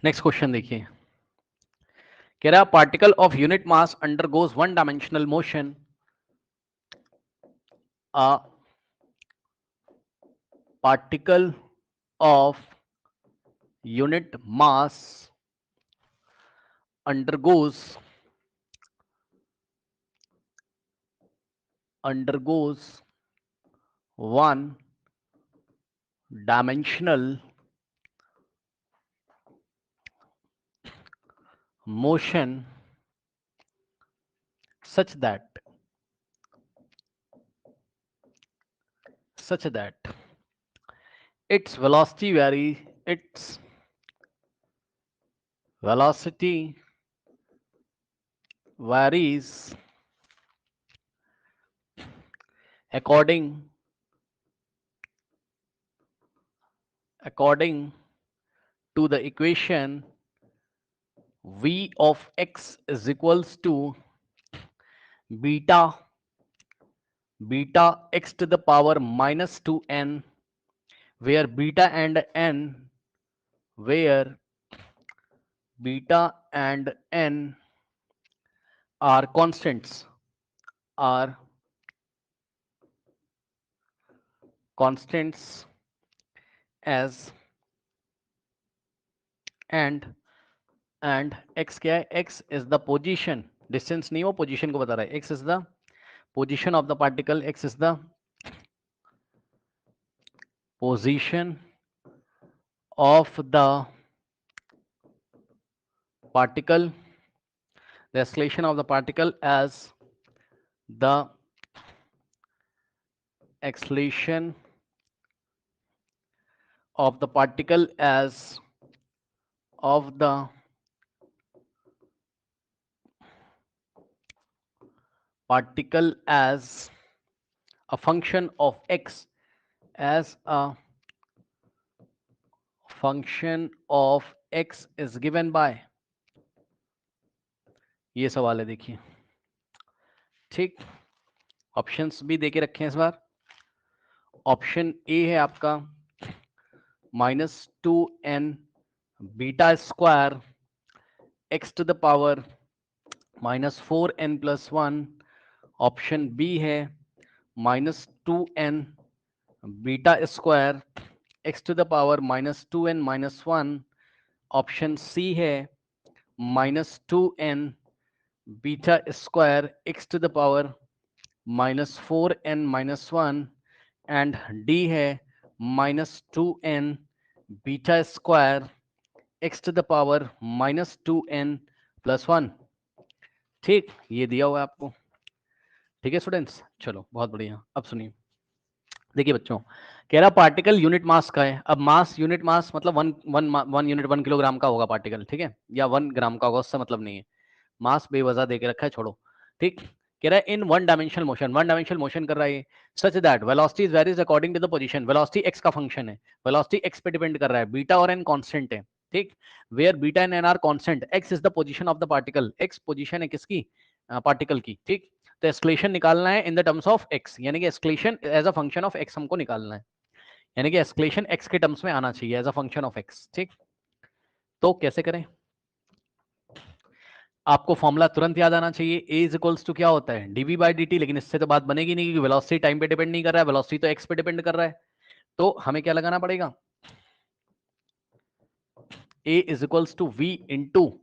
Next question देखिए, कह रहा particle of unit mass undergoes one dimensional motion, a particle of unit mass undergoes one dimensional motion such that its velocity varies according according to the equation v of x is equals to beta x to the power minus 2n, where where beta and n are are constants as and x क्या है, x is the position, distance नहीं, वो position को बता रहा है, x is the position of the particle, x is the position of the particle, the acceleration of the particle as the acceleration of the particle as of the particle as a function of x, as a function of x is given by, ये सवाल है देखिए, ठीक। Options भी देके रखे हैं इस बार। ऑप्शन ए है आपका -2n beta square x to the power -4n+1। Option B है -2n beta square x to the power -2n-1। Option C है -2n beta square x to the power -4n-1। And D है -2n beta square x to the power -2n+1। ठीक, ये दिया हुआ है आपको। ठीक है स्टूडेंट्स, चलो बहुत बढ़िया। अब सुनिए, देखिए बच्चों, कह रहा पार्टिकल यूनिट मास का है। अब मास, यूनिट मास मतलब वन यूनिट 1 किलोग्राम का होगा पार्टिकल, ठीक है, या 1 ग्राम का होगा, उससे मतलब नहीं है। मास बेवजह दे के रखा है, छोड़ो। ठीक, कह रहा है इन वन डायमेंशनल मोशन कर रहा है, such that velocity is varies according to the position. Velocity x का फंक्शन है, वेलोसिटी एक्स पे डिपेंड कर रहा है, बीटा और एन कांस्टेंट है। ठीक, where beta and n are constant, x is the position of the particle, x position है किसकी, पार्टिकल की। ठीक, तो एस्केलेशन निकालना है in the terms of x, यानी कि acceleration as a function of x हमको निकालना है, यानी कि एस्केलेशन एक्स के टर्म्स में आना चाहिए as a function of x. ठीक, तो कैसे करें, आपको फॉर्मूला तुरंत याद आना चाहिए। ए इज इक्वल्स टू क्या होता है, डीवी बाई डी टी, लेकिन इससे तो बात बनेगी नहीं, क्योंकि वेलोसिटी टाइम पे डिपेंड नहीं कर रहा है, वेलोसिटी तो एक्स पे डिपेंड कर रहा है। तो हमें क्या लगाना पड़ेगा, a is equals to v into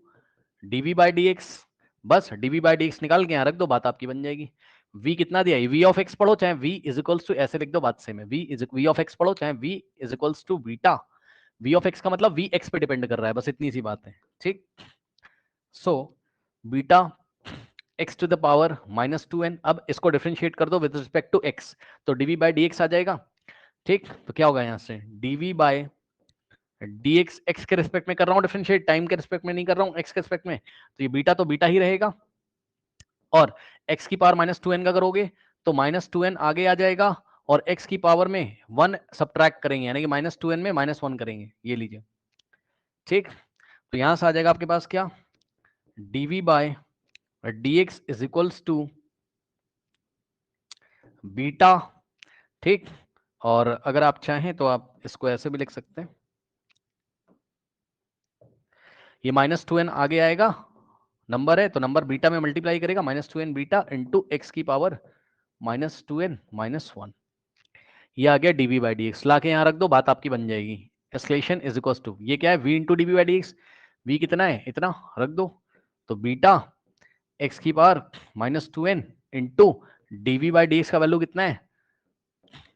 DV by d x. बस डीवी बाई डी एक्स निकाल के यहाँ रख दो, बात आपकी बन जाएगी। v कितना दिया है, वी ऑफ एक्स पढ़ो, चाहे v इज इक्वल्स टू, ऐसे लिख दो, बात सेम है। वी ऑफ एक्स पढ़ो, चाहे v is equals to beta. V of x का मतलब v एक्स पे डिपेंड कर रहा है, बस इतनी सी बात है। ठीक, so beta x to the power -2n, अब इसको डिफरेंशिएट कर दो विद रिस्पेक्ट टू x, तो dv बाई dx आ जाएगा। ठीक, तो क्या होगा यहां से, dv बाई dx, x के रिस्पेक्ट में कर रहा हूं डिफरेंशिएट, टाइम के रिस्पेक्ट में नहीं कर रहा हूं, x के रिस्पेक्ट में, तो ये बीटा तो बीटा ही रहेगा। और x की पावर -2n का करोगे तो -2n आगे आ जाएगा, और x की पावर में 1 सब्ट्रैक्ट करेंगे, यानी कि -2n में -1 करेंगे, ये लीजिए। ठीक, तो यहां से आ जाएगा आपके पास क्या, dv by dx is equals to beta. ठीक, और अगर आप चाहें तो आप इसको ऐसे भी लिख सकते हैं, ये -2n आगे आएगा, नंबर है तो नंबर बीटा में मल्टीप्लाई करेगा, -2n बीटा इंटू एक्स की पावर -2n -1। ये आ गया dv बाई डी एक्स, ला के यहाँ रख दो, बात आपकी बन जाएगी। एस्केलेशन इज इक्वल टू, ये क्या है, v into DV by d x, v कितना है, इतना रख दो, तो बीटा एक्स की power -2n into DV by d x का वैल्यू कितना है,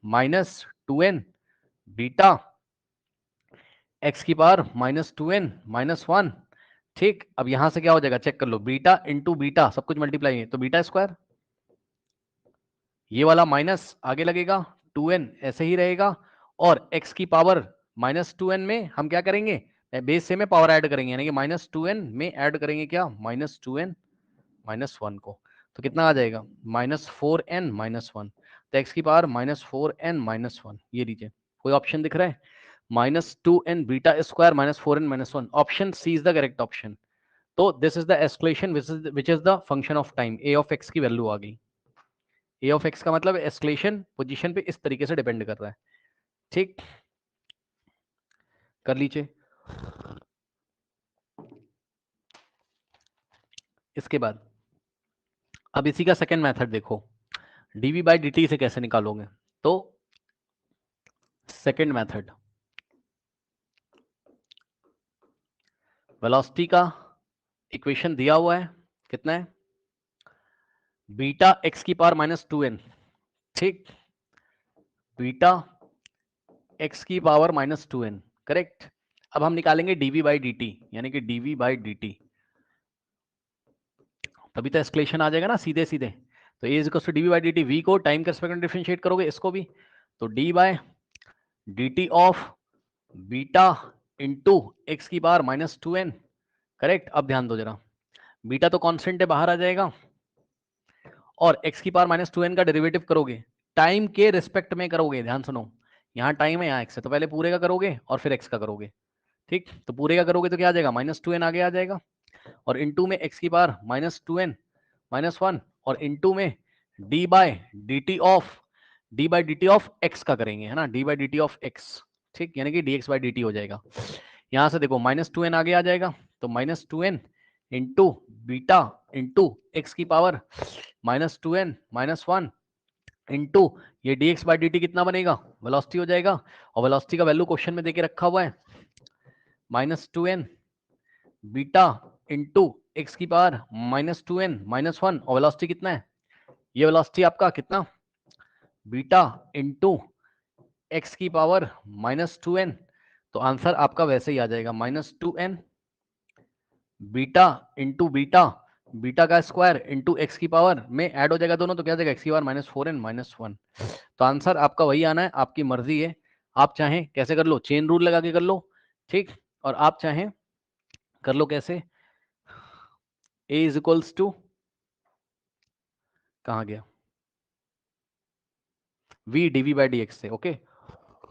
-2n बीटा एक्स की पावर -2n -1। ठीक, अब यहां से क्या हो जाएगा, चेक कर लो, बीटा इंटू बीटा सब कुछ मल्टीप्लाई है तो बीटा स्क्वायर, ये वाला माइनस आगे लगेगा, 2n ऐसे ही रहेगा, और x की पावर -2n में हम क्या करेंगे, बेस से में पावर ऐड करेंगे, यानी कि -2n में ऐड करेंगे क्या, -2n -1 को, तो कितना आ जाएगा, -4n -1, तो x की पावर -4n -1, ये लीजिए, कोई ऑप्शन दिख रहा है, -2n beta square -4n -1, option c is the correct option. तो this is the escalation which is the function of time, a of x की वैल्यू आ गई, ए ऑफ एक्स का मतलब एस्केलेशन पोजीशन पे इस तरीके से डिपेंड कर रहा है। ठीक, कर लीजिए। इसके बाद अब इसी का सेकंड मेथड देखो, डीवी बाई डी से कैसे निकालोगे, तो सेकंड मेथड, वेलोसिटी का इक्वेशन दिया हुआ है, कितना है, बीटा एक्स की पावर -2n, ठीक, बीटा एक्स की पावर -2n, करेक्ट। अब हम निकालेंगे डीवी बाई डी, यानी कि डीवी बाई डी, तभी तो एस्केलेशन आ जाएगा ना सीधे सीधे। तो a is equal to dv by d, v को टाइम के रिस्पेक्ट में डिफरेंशिएट करोगे, इसको भी, तो d by dt of beta into x की पावर -2n, करेक्ट। अब ध्यान दो जरा, बीटा तो कांस्टेंट है, बाहर आ जाएगा, और एक्स की पावर -2n का डेरिवेटिव करोगे, टाइम के रिस्पेक्ट में करोगे, ध्यान सुनो, यहाँ टाइम है यहाँ एक्स है, तो पहले पूरे का करोगे और फिर एक्स का करोगे, ठीक। तो पूरे का करोगे तो क्या आ जाएगा, -2n आगे आ जाएगा, और इंटू में एक्स की पावर -2n -1, और इंटू में D by D T of x का करेंगे, है ना, D by D T of x, ठीक, यानी कि D x by D T हो जाएगा। यहां से देखो -2n आगे आ जाएगा, तो -2n into beta into x की पावर -2n -1 इंटू ये D x by D T कितना बनेगा, वेलोसिटी हो जाएगा, और वेलोसिटी का वैल्यू क्वेश्चन में देके रखा हुआ है, -2n बीटा इंटू एक्स की पावर -2n -1, और वेलोसिटी कितना है, ये वेलोसिटी आपका कितना, बीटा इंटू एक्स की पावर -2n, तो आंसर आपका वैसे ही आ जाएगा, -2n beta into beta, beta का स्क्वायर इंटू एक्स की पावर में ऐड हो जाएगा दोनों, तो क्या आ जाएगा, एक्स की पावर -4n -1। तो आंसर आपका वही आना है, आपकी मर्जी है, आप चाहें कैसे कर लो, चेन रूल लगा के कर लो, ठीक, और आप चाहें कर लो कैसे, a इज इक्वल्स टू, कहाँ गया, v dv by d x से, ओके।